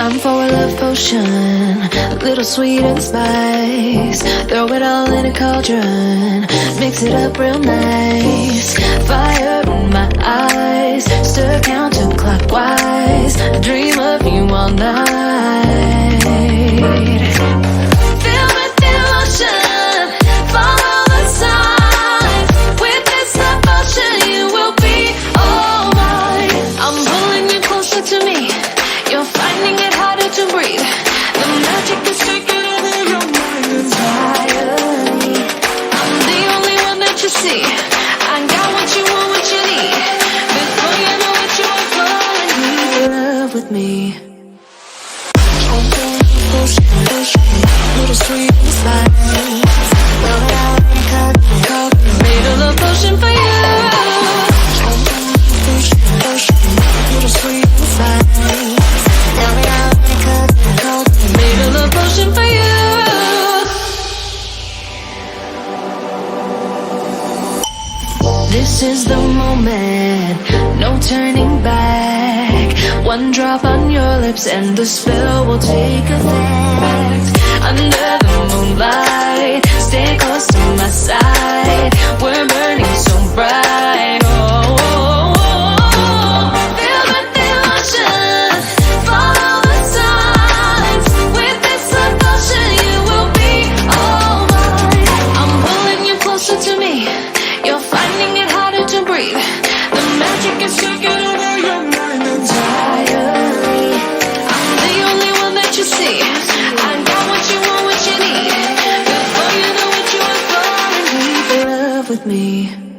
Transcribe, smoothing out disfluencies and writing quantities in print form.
Time for a love potion, a little sweet and spice. Throw it all in a cauldron, mix it up real nice. Fire in my eyes, stir counterclockwise. I dream of you all night. Feel with devotion, follow the signs. With this devotion, you will be all mine. I'm pulling you closer to me. You're finding it harder to breathe. The magic is taking over your mind entirely. I'm the only one that you see. I got what you want, what you need. Before you know it, you are falling in love with me. Little sweet and spice. Made a love potion for you. Little sweet and spice. Made a love potion for you. This is the moment, no turning back. One drop on your lips and the spell will take effect. Under the moonlight, stay close to my side. We're burning so bright. Oh, oh, oh, oh. Feel the devotion, follow the signs. With this devotion, you will be all mine. I'm pulling you closer to me. You're finding it harder to breathe. The magic is taking over your mind entirely. I'm the only one that you see. I got what you want, what you need. Before you know it, you are falling deep in love with me.